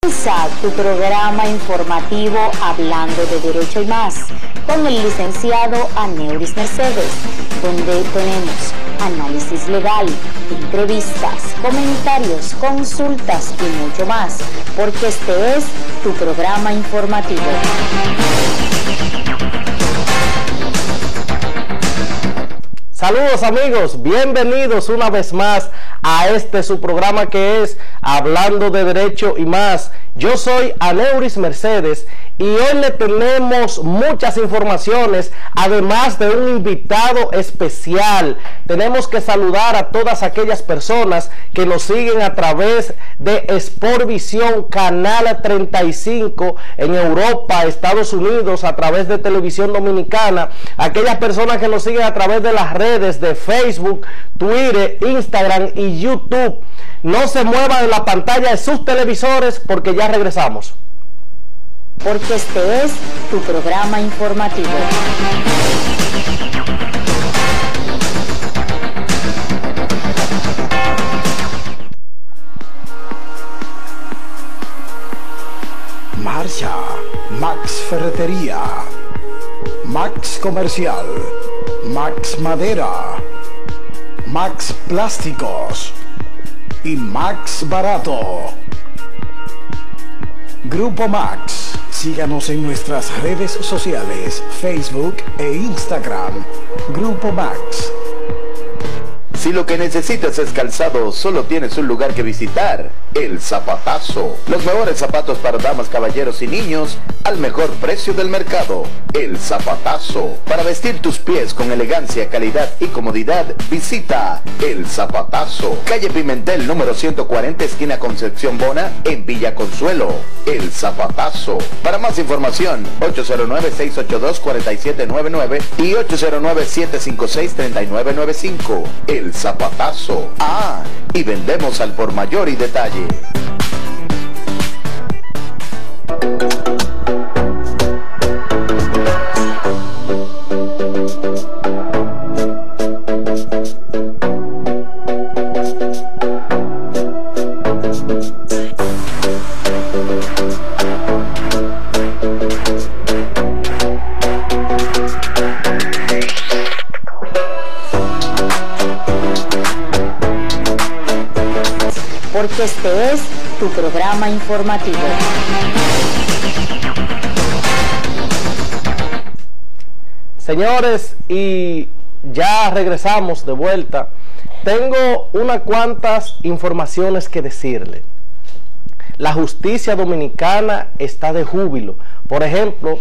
Comienza tu programa informativo Hablando de Derecho y Más, con el licenciado Aneuris Mercedes, donde tenemos análisis legal, entrevistas, comentarios, consultas y mucho más, porque este es tu programa informativo. Saludos amigos, bienvenidos una vez más a su programa que es Hablando de Derecho y Más. Yo soy Aneuris Mercedes y hoy le tenemos muchas informaciones, además de un invitado especial. Tenemos que saludar a todas aquellas personas que nos siguen a través de Sportvisión Canal 35 en Europa, Estados Unidos, a través de Televisión Dominicana, aquellas personas que nos siguen a través de las redes de Facebook, Twitter, Instagram y YouTube. No se muevan de la pantalla de sus televisores porque ya regresamos. Porque este es tu programa informativo. Marcha, Max Ferretería, Max Comercial, Max Madera, Max Plásticos y Max Barato. Grupo Max. Síganos en nuestras redes sociales, Facebook e Instagram. Grupo Max. Si lo que necesitas es calzado, solo tienes un lugar que visitar: El Zapatazo. Los mejores zapatos para damas, caballeros y niños al mejor precio del mercado. El Zapatazo. Para vestir tus pies con elegancia, calidad y comodidad, visita El Zapatazo. Calle Pimentel, número 140, esquina Concepción Bona, en Villa Consuelo. El Zapatazo. Para más información, 809-682-4799 y 809-756-3995. El Zapatazo. Ah, y vendemos al por mayor y detalle. Porque este es tu programa informativo. Señores, y ya regresamos de vuelta. Tengo unas cuantas informaciones que decirle. La justicia dominicana está de júbilo. Por ejemplo,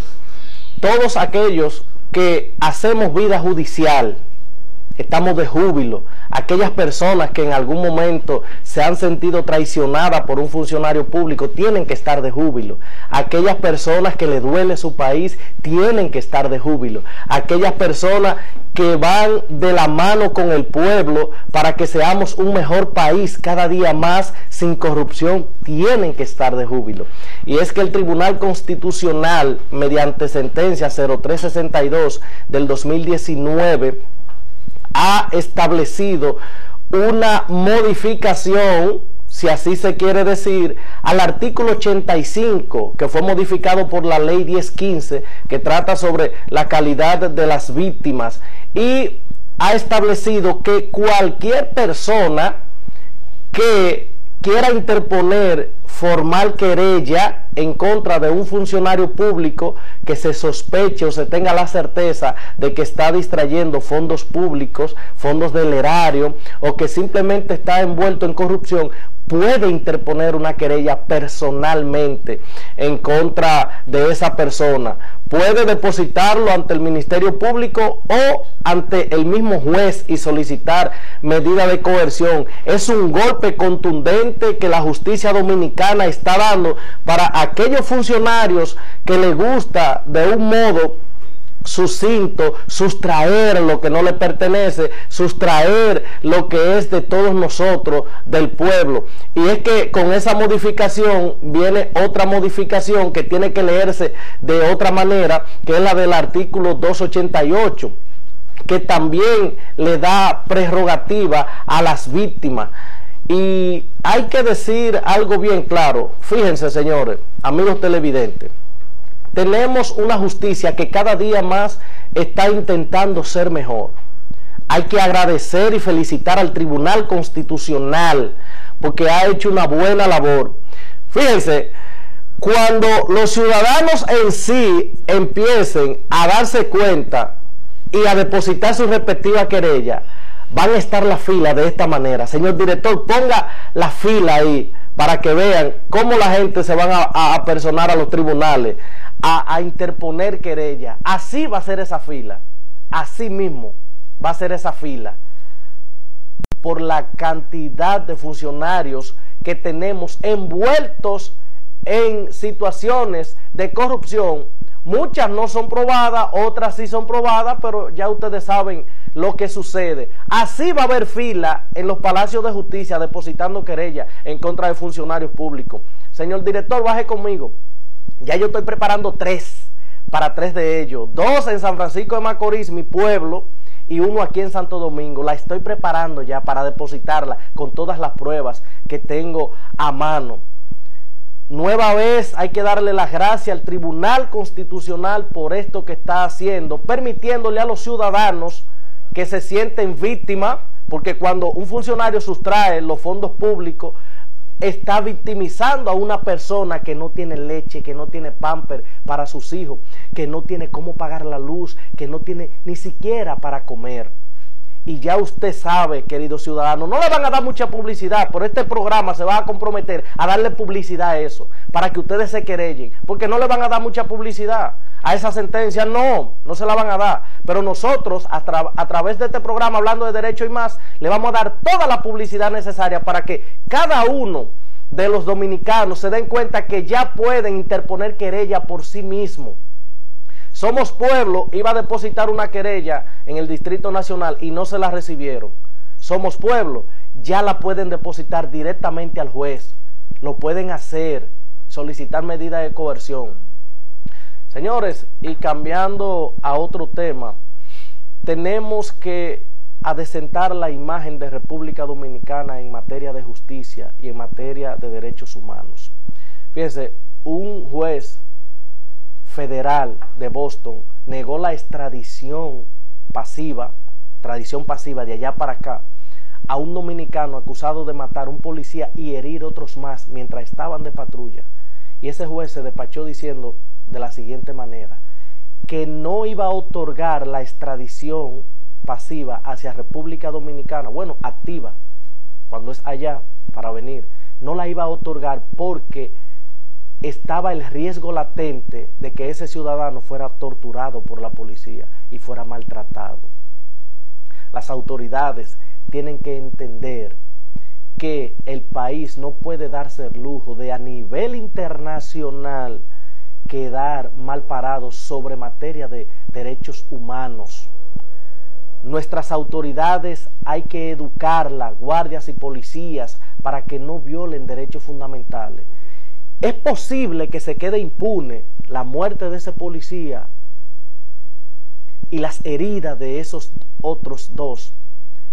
todos aquellos que hacemos vida judicial, estamos de júbilo. Aquellas personas que en algún momento se han sentido traicionadas por un funcionario público tienen que estar de júbilo. Aquellas personas que le duele su país tienen que estar de júbilo. Aquellas personas que van de la mano con el pueblo para que seamos un mejor país cada día más sin corrupción tienen que estar de júbilo. Y es que el Tribunal Constitucional, mediante sentencia 0362 del 2019, ha establecido una modificación, si así se quiere decir, al artículo 85, que fue modificado por la ley 1015, que trata sobre la calidad de las víctimas, y ha establecido que cualquier persona que quiera interponer formal querella en contra de un funcionario público que se sospeche o se tenga la certeza de que está distrayendo fondos públicos, fondos del erario, o que simplemente está envuelto en corrupción, puede interponer una querella personalmente en contra de esa persona. Puede depositarlo ante el Ministerio Público o ante el mismo juez y solicitar medida de coerción. Es un golpe contundente que la justicia dominicana está dando para aquellos funcionarios que les gusta de un modo sucinto sustraer lo que no le pertenece, sustraer lo que es de todos nosotros, del pueblo. Y es que con esa modificación viene otra modificación que tiene que leerse de otra manera, que es la del artículo 288, que también le da prerrogativa a las víctimas. Y hay que decir algo bien claro. Fíjense, señores, amigos televidentes, tenemos una justicia que cada día más está intentando ser mejor. Hay que agradecer y felicitar al Tribunal Constitucional porque ha hecho una buena labor. Fíjense, cuando los ciudadanos en sí empiecen a darse cuenta y a depositar su respectiva querella, van a estar la fila de esta manera. Señor director, ponga la fila ahí para que vean cómo la gente se van a personar a los tribunales, a interponer querella. Así va a ser esa fila, así mismo va a ser esa fila, por la cantidad de funcionarios que tenemos envueltos en situaciones de corrupción. Muchas no son probadas, otras sí son probadas, pero ya ustedes saben lo que sucede. Así va a haber fila en los palacios de justicia depositando querella en contra de funcionarios públicos. Señor director, baje conmigo. Ya yo estoy preparando 3 de ellos. 2 en San Francisco de Macorís, mi pueblo, y 1 aquí en Santo Domingo. La estoy preparando ya para depositarla con todas las pruebas que tengo a mano. Nueva vez hay que darle las gracias al Tribunal Constitucional por esto que está haciendo, permitiéndole a los ciudadanos que se sienten víctimas, porque cuando un funcionario sustrae los fondos públicos, está victimizando a una persona que no tiene leche, que no tiene pamper para sus hijos, que no tiene cómo pagar la luz, que no tiene ni siquiera para comer. Y ya usted sabe, querido ciudadano, no le van a dar mucha publicidad, pero este programa se va a comprometer a darle publicidad a eso, para que ustedes se querellen, porque no le van a dar mucha publicidad a esa sentencia, no se la van a dar. Pero nosotros, a través de este programa, hablando de derecho y más, le vamos a dar toda la publicidad necesaria para que cada uno de los dominicanos se den cuenta que ya pueden interponer querella por sí mismos. Somos Pueblo iba a depositar una querella en el Distrito Nacional y no se la recibieron. Somos Pueblo ya la pueden depositar directamente al juez. Lo pueden hacer, solicitar medidas de coerción. Señores, y cambiando a otro tema, tenemos que adecentar la imagen de República Dominicana en materia de justicia y en materia de derechos humanos. Fíjense, un juez federal de Boston negó la extradición pasiva de allá para acá a un dominicano acusado de matar a un policía y herir otros más mientras estaban de patrulla. Y ese juez se despachó diciendo de la siguiente manera, que no iba a otorgar la extradición pasiva hacia República Dominicana, bueno, activa, cuando es allá para venir, no la iba a otorgar porque estaba el riesgo latente de que ese ciudadano fuera torturado por la policía y fuera maltratado. Las autoridades tienen que entender que el país no puede darse el lujo de a nivel internacional quedar mal parados sobre materia de derechos humanos. Nuestras autoridades hay que educarlas, guardias y policías, para que no violen derechos fundamentales. Es posible que se quede impune la muerte de ese policía y las heridas de esos otros 2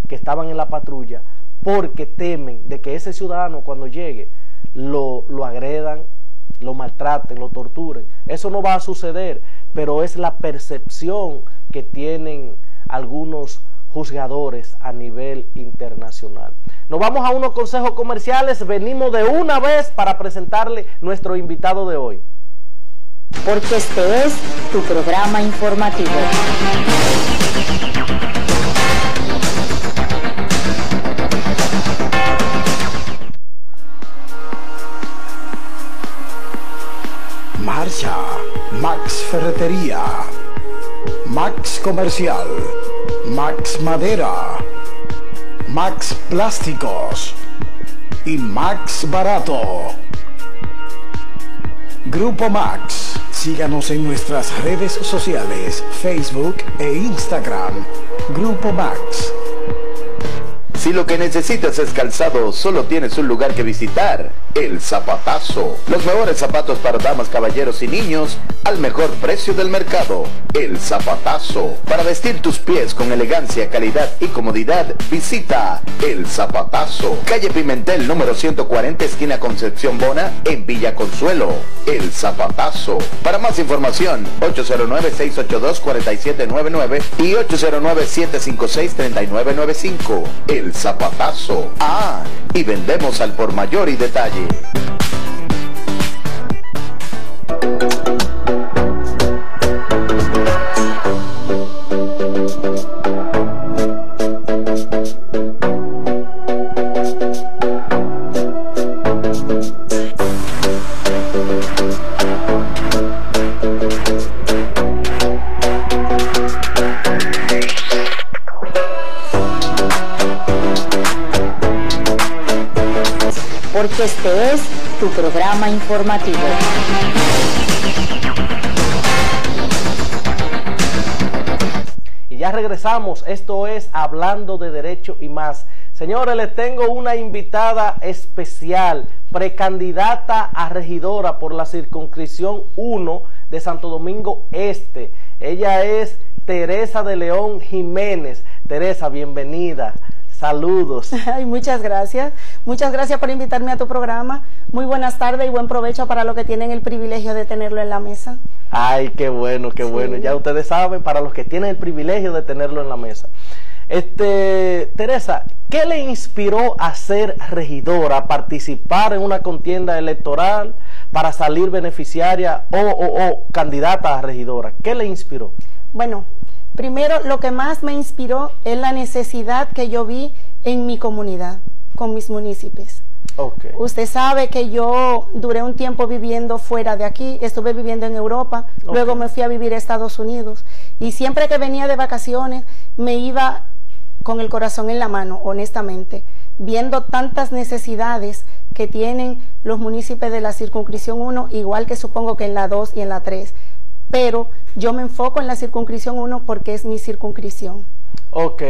que estaban en la patrulla, porque temen de que ese ciudadano cuando llegue lo agredan, lo maltraten, lo torturen. Eso no va a suceder, pero es la percepción que tienen algunos juzgadores a nivel internacional. Nos vamos a unos consejos comerciales, venimos de una vez para presentarle nuestro invitado de hoy. Porque este es tu programa informativo. Marcha, Max Ferretería, Max Comercial, Max Madera, Max Plásticos y Max Barato. Grupo Max. Síganos en nuestras redes sociales, Facebook e Instagram. Grupo Max. Si Si lo que necesitas es calzado, solo tienes un lugar que visitar, El Zapatazo. Los mejores zapatos para damas, caballeros y niños al mejor precio del mercado, El Zapatazo. Para vestir tus pies con elegancia, calidad y comodidad, visita El Zapatazo. Calle Pimentel, número 140, esquina Concepción Bona, en Villa Consuelo. El Zapatazo. Para más información, 809-682-4799 y 809-756-3995. El Zapatazo. Ah, y vendemos al por mayor y detalle. Porque este es tu programa informativo. Y ya regresamos, esto es Hablando de Derecho y Más. Señores, les tengo una invitada especial, precandidata a regidora por la circunscripción 1 de Santo Domingo Este. Ella es Teresa de León Jiménez. Teresa, bienvenida. Saludos. Ay, muchas gracias. Muchas gracias por invitarme a tu programa. Muy buenas tardes y buen provecho para los que tienen el privilegio de tenerlo en la mesa. Ay, qué bueno, qué sí. Bueno. Ya ustedes saben, para los que tienen el privilegio de tenerlo en la mesa. Teresa, ¿qué le inspiró a ser regidora, a participar en una contienda electoral para salir beneficiaria o candidata a regidora? ¿Qué le inspiró? Bueno, primero, lo que más me inspiró es la necesidad que yo vi en mi comunidad, con mis municipios. Okay. Usted sabe que yo duré un tiempo viviendo fuera de aquí, estuve viviendo en Europa, luego me fui a vivir a Estados Unidos, y siempre que venía de vacaciones me iba con el corazón en la mano, honestamente, viendo tantas necesidades que tienen los municipios de la circunscripción 1, igual que supongo que en la 2 y en la 3. Pero yo me enfoco en la circunscripción 1 porque es mi circunscripción. Ok.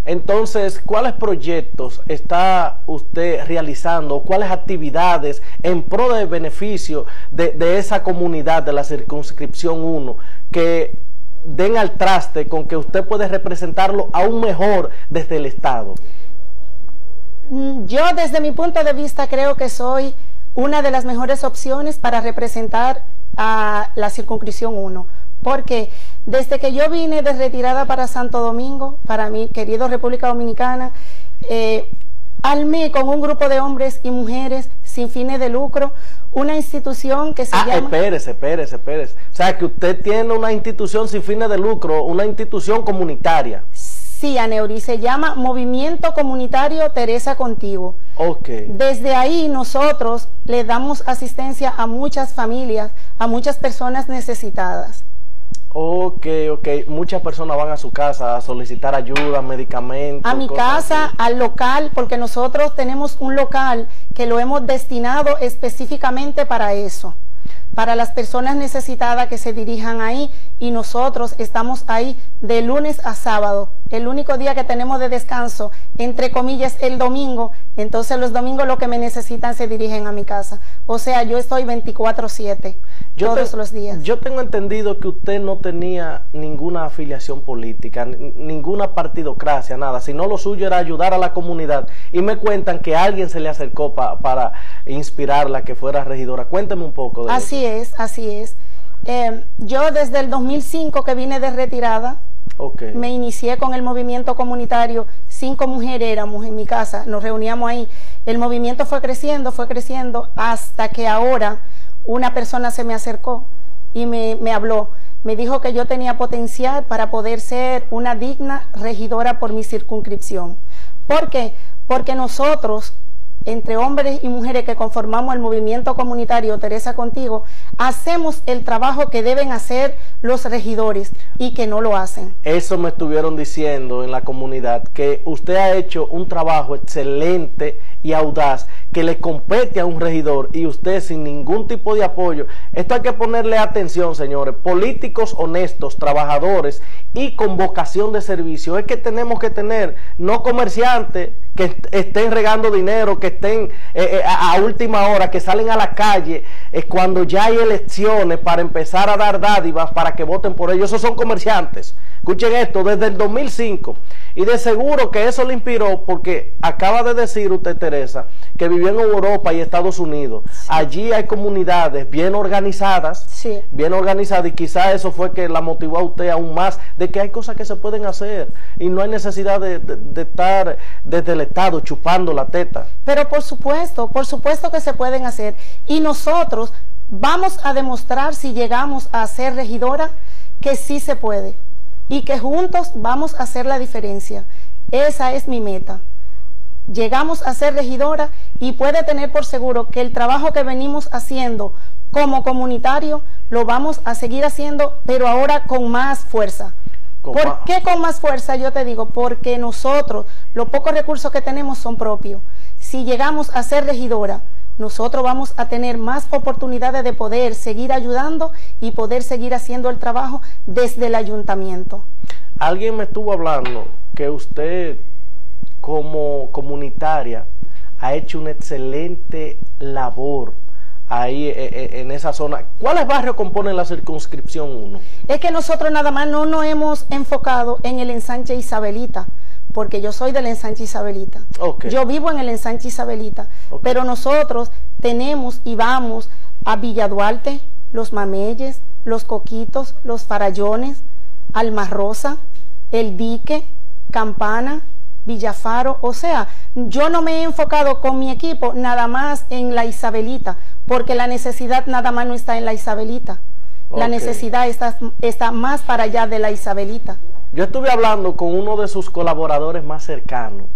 Entonces, ¿cuáles proyectos está usted realizando? ¿Cuáles actividades en pro de beneficio de esa comunidad de la circunscripción 1 que den al traste con que usted puede representarlo aún mejor desde el Estado? Yo, desde mi punto de vista, creo que soy una de las mejores opciones para representar a la circunscripción 1, porque desde que yo vine de retirada para Santo Domingo, para mi querido República Dominicana, armé con un grupo de hombres y mujeres sin fines de lucro una institución que se llama... Espérese. O sea, que usted tiene una institución sin fines de lucro, una institución comunitaria. Sí, Aneuri, se llama Movimiento Comunitario Teresa Contigo. Okay. Desde ahí nosotros le damos asistencia a muchas familias, a muchas personas necesitadas. Ok. Muchas personas van a su casa a solicitar ayuda, medicamentos. A mi casa, así. Al local, porque nosotros tenemos un local que lo hemos destinado específicamente para eso, para las personas necesitadas que se dirijan ahí, y nosotros estamos ahí de lunes a sábado. El único día que tenemos de descanso, entre comillas, el domingo. Entonces los domingos lo que me necesitan se dirigen a mi casa. O sea, yo estoy 24/7 todos los días. Yo tengo entendido que usted no tenía ninguna afiliación política, ninguna partidocracia, nada, sino lo suyo era ayudar a la comunidad. Y me cuentan que alguien se le acercó para inspirarla que fuera regidora. Cuénteme un poco de eso. Así es. Yo desde el 2005 que vine de retirada, me inicié con el movimiento comunitario. 5 mujeres éramos en mi casa, nos reuníamos ahí. El movimiento fue creciendo hasta que ahora una persona se me acercó y me habló. Me dijo que yo tenía potencial para poder ser una digna regidora por mi circunscripción. ¿Por qué? Porque nosotros, entre hombres y mujeres que conformamos el movimiento comunitario Teresa Contigo, hacemos el trabajo que deben hacer los regidores y que no lo hacen. Eso me estuvieron diciendo en la comunidad, que usted ha hecho un trabajo excelente y audaz, que le compete a un regidor y usted sin ningún tipo de apoyo. Esto hay que ponerle atención, señores. Políticos honestos, trabajadores y con vocación de servicio. Es que tenemos que tener, no comerciantes que estén regando dinero, que estén a última hora, que salen a la calle cuando ya hay elecciones para empezar a dar dádivas para que voten por ellos. Esos son comerciantes. Escuchen esto, desde el 2005. Y de seguro que eso le inspiró porque acaba de decir usted, Teresa, que vivió en Europa y Estados Unidos. Sí. Allí hay comunidades bien organizadas, sí, bien organizadas, y quizás eso fue que la motivó a usted aún más, de que hay cosas que se pueden hacer y no hay necesidad de estar desde el Estado chupando la teta. Pero por supuesto que se pueden hacer, y nosotros vamos a demostrar, si llegamos a ser regidora, que sí se puede y que juntos vamos a hacer la diferencia. Esa es mi meta. Llegamos a ser regidora y puede tener por seguro que el trabajo que venimos haciendo como comunitario lo vamos a seguir haciendo, pero ahora con más fuerza. ¿Por qué con más fuerza? Yo te digo, porque nosotros, los pocos recursos que tenemos son propios. Si llegamos a ser regidora, nosotros vamos a tener más oportunidades de poder seguir ayudando y poder seguir haciendo el trabajo desde el ayuntamiento. Alguien me estuvo hablando que usted, como comunitaria, ha hecho una excelente labor ahí en esa zona. ¿Cuáles barrios componen la circunscripción 1? Es que nosotros nada más no nos hemos enfocado en el ensanche Isabelita, porque yo soy del ensanche Isabelita. Okay. Yo vivo en el ensanche Isabelita, okay, pero nosotros tenemos y vamos a Villa Duarte, Los Mameyes, Los Coquitos, Los Farallones, Alma Rosa, El Dique, Campana, Villafaro. O sea, yo no me he enfocado con mi equipo nada más en la Isabelita, porque la necesidad nada más no está en la Isabelita. Okay. La necesidad está más para allá de la Isabelita. Yo estuve hablando con uno de sus colaboradores más cercanos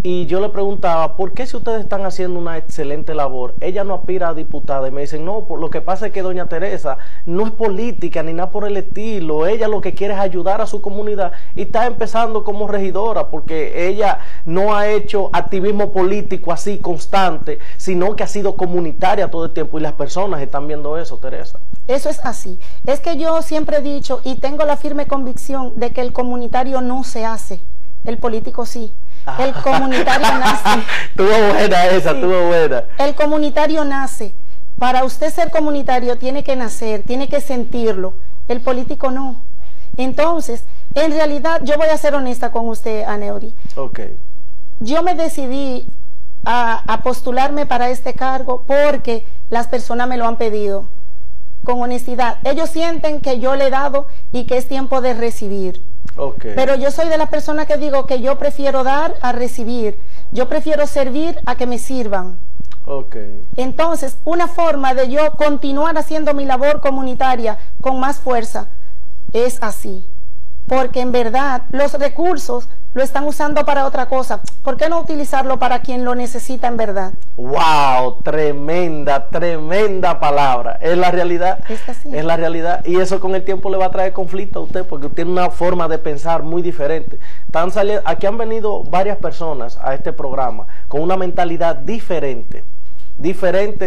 y yo le preguntaba, ¿por qué si ustedes están haciendo una excelente labor, ella no aspira a diputada? Y me dicen, no, lo que pasa es que doña Teresa no es política ni nada por el estilo, ella lo que quiere es ayudar a su comunidad y está empezando como regidora porque ella no ha hecho activismo político así constante, sino que ha sido comunitaria todo el tiempo y las personas están viendo eso, Teresa. Eso es así. Es que yo siempre he dicho y tengo la firme convicción de que el comunitario no se hace, el político sí. El comunitario nace. Estuvo buena esa, sí, estuvo buena. El comunitario nace. Para usted ser comunitario tiene que nacer, tiene que sentirlo. El político no. Entonces, en realidad, yo voy a ser honesta con usted, Aneuri. Okay. Yo me decidí a postularme para este cargo porque las personas me lo han pedido. Con honestidad. Ellos sienten que yo le he dado y que es tiempo de recibir. Okay. Pero yo soy de las personas que digo que yo prefiero dar a recibir. Yo prefiero servir a que me sirvan. Okay. Entonces, una forma de yo continuar haciendo mi labor comunitaria con más fuerza es así. Porque en verdad los recursos lo están usando para otra cosa. ¿Por qué no utilizarlo para quien lo necesita en verdad? ¡Wow! Tremenda, tremenda palabra. Es la realidad. Es la realidad. Y eso con el tiempo le va a traer conflicto a usted porque tiene una forma de pensar muy diferente. Aquí han venido varias personas a este programa con una mentalidad diferente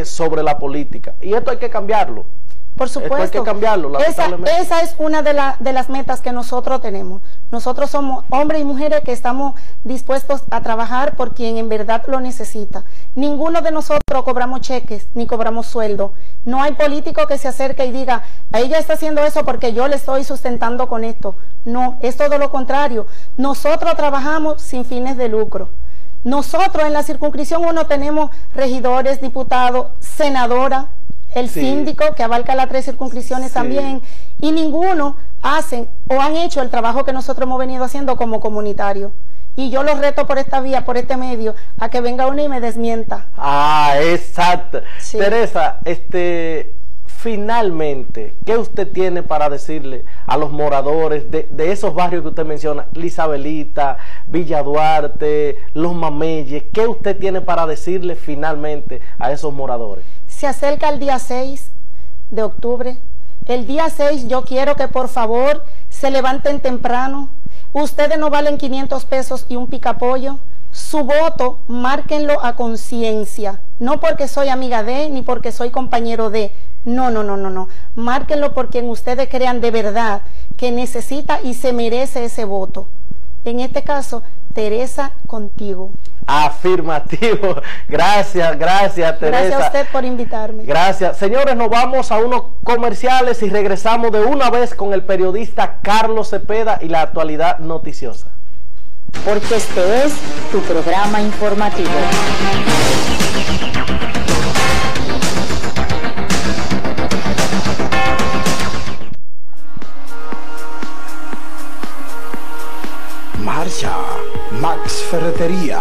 sobre la política. Y esto hay que cambiarlo. Por supuesto. Esto hay que cambiarlo, lamentablemente. Esa es una de las metas que nosotros tenemos. Nosotros somos hombres y mujeres que estamos dispuestos a trabajar por quien en verdad lo necesita. Ninguno de nosotros cobramos cheques ni cobramos sueldo. No hay político que se acerque y diga, ella está haciendo eso porque yo le estoy sustentando con esto. No, es todo lo contrario. Nosotros trabajamos sin fines de lucro. Nosotros en la circunscripción 1 tenemos regidores, diputados, senadora, el síndico que abarca las 3 circunscripciones también, y ninguno hacen o han hecho el trabajo que nosotros hemos venido haciendo como comunitario. Y yo los reto por esta vía, por este medio, a que venga uno y me desmienta. Ah, exacto. Sí. Teresa, finalmente, ¿qué usted tiene para decirle a los moradores de esos barrios que usted menciona, Isabelita, Villa Duarte, Los Mameyes? ¿Qué usted tiene para decirle finalmente a esos moradores? Se acerca el día 6 de octubre. El día 6 yo quiero que por favor se levanten temprano. Ustedes no valen 500 pesos y un picapollo. su voto, márquenlo a conciencia, no porque soy amiga de, ni porque soy compañero de, no, márquenlo porque en ustedes crean de verdad que necesita y se merece ese voto. En este caso, Teresa, contigo. Afirmativo. Gracias, Teresa. Gracias a usted por invitarme. Gracias. Señores, nos vamos a unos comerciales y regresamos de una vez con el periodista Carlos Cepeda y la actualidad noticiosa. Porque este es tu programa informativo. Marcha, Max Ferretería,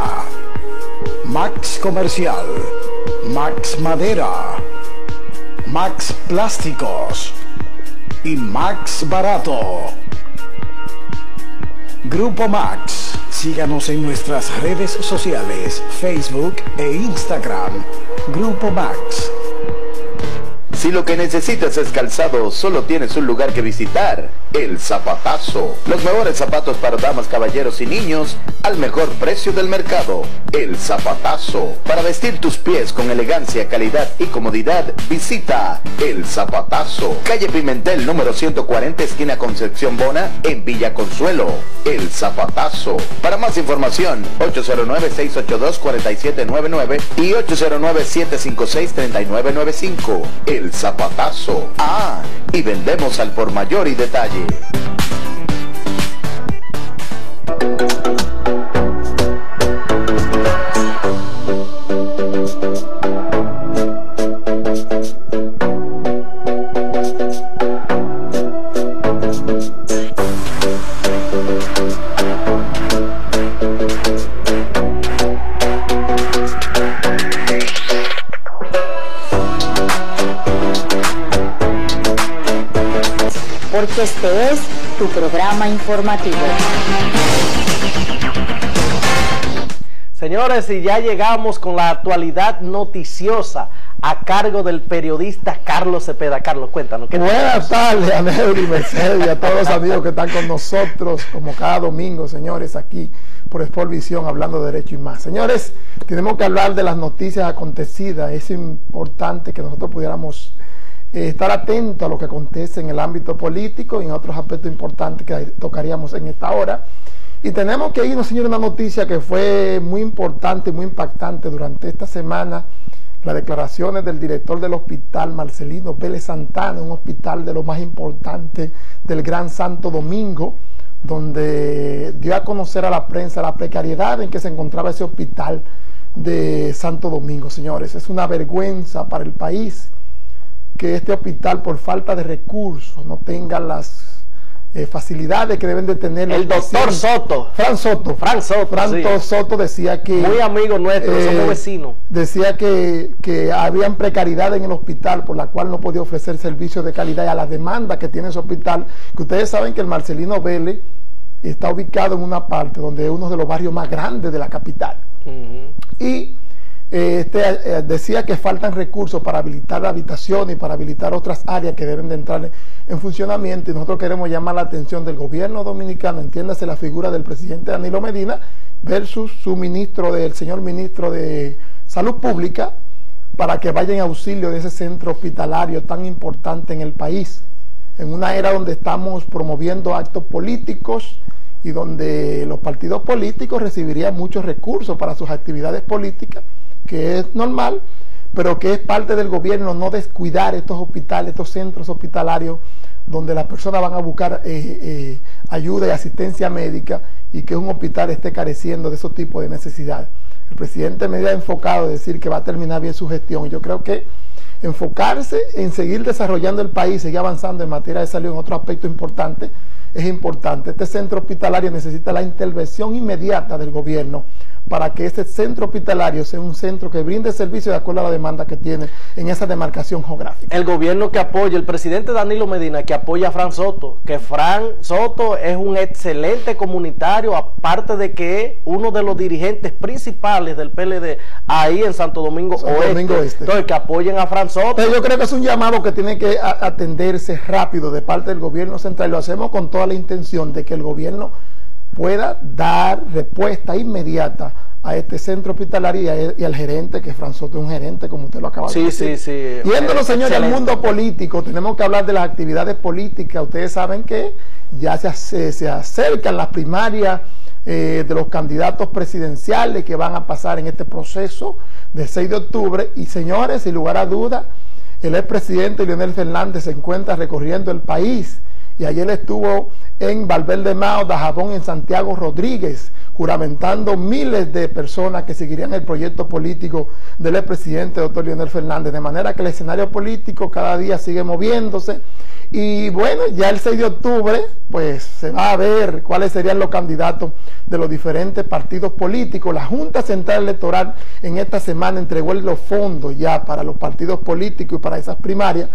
Max Comercial, Max Madera, Max Plásticos y Max Barato. Grupo Max. Síganos en nuestras redes sociales, Facebook e Instagram. Grupo Max. Si lo que necesitas es calzado, solo tienes un lugar que visitar, El Zapatazo. Los mejores zapatos para damas, caballeros y niños al mejor precio del mercado, El Zapatazo. Para vestir tus pies con elegancia, calidad y comodidad, visita El Zapatazo. Calle Pimentel, número 140, esquina Concepción Bona, en Villa Consuelo. El Zapatazo. Para más información, 809-682-4799 y 809-756-3995. El Zapatazo. Y vendemos al por mayor y detalle. Porque este es tu programa informativo. Señores, y ya llegamos con la actualidad noticiosa a cargo del periodista Carlos Cepeda. Carlos, cuéntanos. Buenas tardes a Neuri, Mercedes y a todos los amigos que están con nosotros, como cada domingo, señores, aquí por Sport Visión, hablando de derecho y más. Señores, tenemos que hablar de las noticias acontecidas. Es importante que nosotros pudiéramos estar atentos a lo que acontece en el ámbito político y en otros aspectos importantes que tocaríamos en esta hora. Y tenemos que irnos, señor, una noticia que fue muy importante, muy impactante durante esta semana: las declaraciones del director del hospital, Marcelino Vélez Santana, un hospital de lo más importante del Gran Santo Domingo, donde dio a conocer a la prensa la precariedad en que se encontraba ese hospital de Santo Domingo. Señores, es una vergüenza para el país que este hospital, por falta de recursos, no tenga las facilidades que deben de tener el doctor Soto. Fran Soto, sí. Soto decía que... Muy amigo nuestro, somos vecinos. Decía que habían precariedad en el hospital, por la cual no podía ofrecer servicios de calidad y a la demanda que tiene ese hospital, que ustedes saben que el Marcelino Vélez está ubicado en una parte donde es uno de los barrios más grandes de la capital. Y decía que faltan recursos para habilitar habitaciones y para habilitar otras áreas que deben de entrar en funcionamiento, y nosotros queremos llamar la atención del gobierno dominicano, entiéndase la figura del presidente Danilo Medina versus su ministro, el señor ministro de Salud Pública, para que vayan en auxilio de ese centro hospitalario tan importante en el país, en una era donde estamos promoviendo actos políticos y donde los partidos políticos recibirían muchos recursos para sus actividades políticas, que es normal, pero que es parte del gobierno no descuidar estos hospitales, estos centros hospitalarios donde las personas van a buscar ayuda y asistencia médica, y que un hospital esté careciendo de esos tipos de necesidades. El presidente me ha enfocado a decir que va a terminar bien su gestión. Yo creo que enfocarse en seguir desarrollando el país, seguir avanzando en materia de salud en otro aspecto importante, es importante. Este centro hospitalario necesita la intervención inmediata del gobierno para que este centro hospitalario sea un centro que brinde servicio de acuerdo a la demanda que tiene en esa demarcación geográfica. El gobierno que apoya, el presidente Danilo Medina, que apoya a Fran Soto, que Fran Soto es un excelente comunitario, aparte de que es uno de los dirigentes principales del PLD ahí en Santo Domingo Oeste. Entonces, que apoyen a Fran Soto. Pero yo creo que es un llamado que tiene que atenderse rápido de parte del gobierno central. Lo hacemos con toda la intención de que el gobierno pueda dar respuesta inmediata a este centro hospitalario y al gerente, que Franzote es un gerente, como usted lo acaba de decir. Sí. Yéndonos, señores, al mundo político, tenemos que hablar de las actividades políticas. Ustedes saben que ya se acercan las primarias de los candidatos presidenciales que van a pasar en este proceso del 6 de octubre. Y, señores, sin lugar a dudas, el expresidente Leonel Fernández se encuentra recorriendo el país. Y ayer estuvo en Valverde Mao, Dajabón, en Santiago Rodríguez, juramentando miles de personas que seguirían el proyecto político del expresidente doctor Leonel Fernández, de manera que el escenario político cada día sigue moviéndose. Y bueno, ya el 6 de octubre pues se va a ver cuáles serían los candidatos de los diferentes partidos políticos. La Junta Central Electoral en esta semana entregó los fondos ya para los partidos políticos y para esas primarias,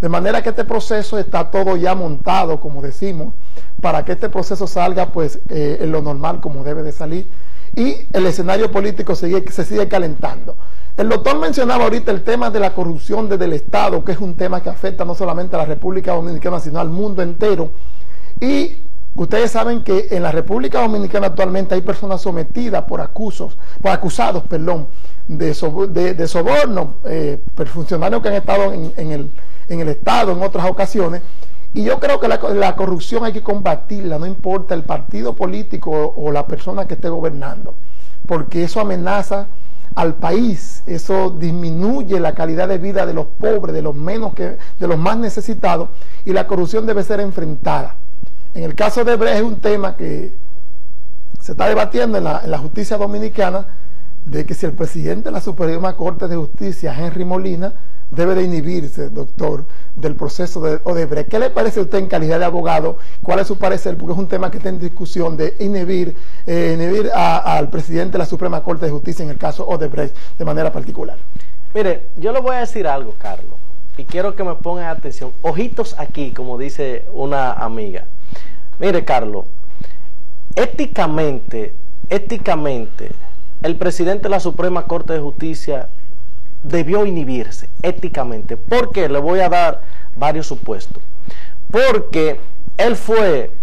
de manera que este proceso está todo ya montado, como decimos, para que este proceso salga pues en lo normal como debe de salir, y el escenario político se sigue calentando. El doctor mencionaba ahorita el tema de la corrupción desde el Estado, que es un tema que afecta no solamente a la República Dominicana, sino al mundo entero. Y ustedes saben que en la República Dominicana actualmente hay personas sometidas por acusados de soborno, funcionarios que han estado en el Estado en otras ocasiones. Y yo creo que la corrupción hay que combatirla, no importa el partido político o la persona que esté gobernando, porque eso amenaza al país, eso disminuye la calidad de vida de los pobres, de los más necesitados, y la corrupción debe ser enfrentada. En el caso de Brecht es un tema que se está debatiendo en la justicia dominicana, de que si el presidente de la Suprema Corte de Justicia, Henry Molina, debe de inhibirse, doctor, del proceso de Odebrecht. ¿Qué le parece a usted en calidad de abogado? ¿Cuál es su parecer? Porque es un tema que está en discusión de inhibir al presidente de la Suprema Corte de Justicia en el caso Odebrecht de manera particular. Mire, yo le voy a decir algo, Carlos, y quiero que me pongan atención. Ojitos aquí, como dice una amiga. Mire, Carlos, éticamente, el presidente de la Suprema Corte de Justicia debió inhibirse éticamente. ¿Por qué? Le voy a dar varios supuestos. Porque él fue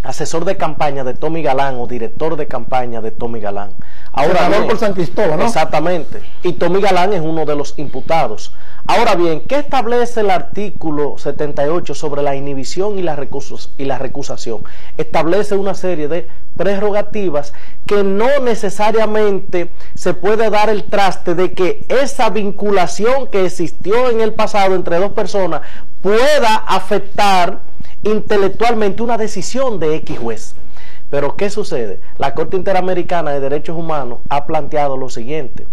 asesor de campaña de Tommy Galán o director de campaña de Tommy Galán. Ahora bien, por San Cristóbal, ¿no? Exactamente. Y Tommy Galán es uno de los imputados. Ahora bien, ¿qué establece el artículo 78 sobre la inhibición y la recusación? Establece una serie de prerrogativas que no necesariamente se puede dar el traste de que esa vinculación que existió en el pasado entre dos personas pueda afectar intelectualmente una decisión de X juez. Pero ¿qué sucede? La Corte Interamericana de Derechos Humanos ha planteado lo siguiente,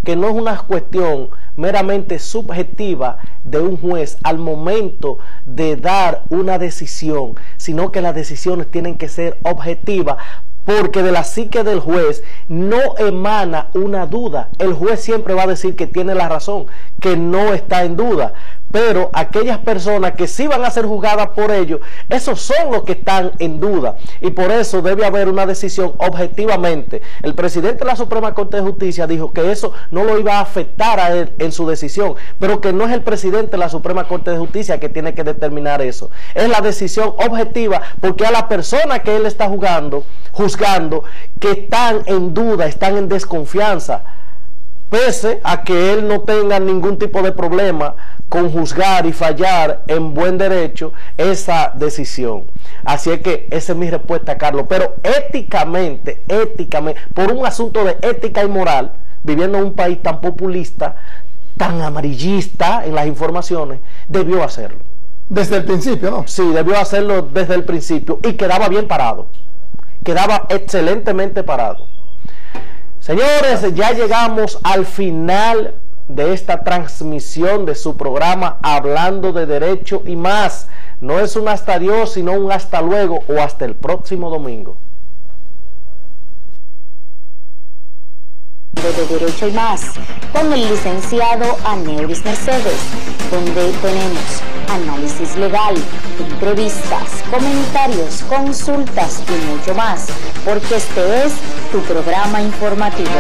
que no es una cuestión meramente subjetiva de un juez al momento de dar una decisión, sino que las decisiones tienen que ser objetivas, porque de la psique del juez no emana una duda. El juez siempre va a decir que tiene la razón, que no está en duda. Pero aquellas personas que sí van a ser juzgadas por ello, esos son los que están en duda. Y por eso debe haber una decisión objetivamente. El presidente de la Suprema Corte de Justicia dijo que eso no lo iba a afectar a él en su decisión, pero que no es el presidente de la Suprema Corte de Justicia que tiene que determinar eso. Es la decisión objetiva, porque a la persona que él está juzgando, que están en duda, están en desconfianza, pese a que él no tenga ningún tipo de problema con juzgar y fallar en buen derecho esa decisión. Así es que esa es mi respuesta, Carlos. Pero éticamente, por un asunto de ética y moral, viviendo en un país tan populista, tan amarillista en las informaciones, debió hacerlo. Desde el principio, ¿no? Sí, debió hacerlo desde el principio, y quedaba bien parado. Quedaba excelentemente parado. Señores, ya llegamos al final de esta transmisión de su programa Hablando de Derecho y Más. No es un hasta adiós, sino un hasta luego o hasta el próximo domingo. De Derecho y Más, con el licenciado Aneuris Mercedes, donde tenemos análisis legal, entrevistas, comentarios, consultas y mucho más, porque este es tu programa informativo.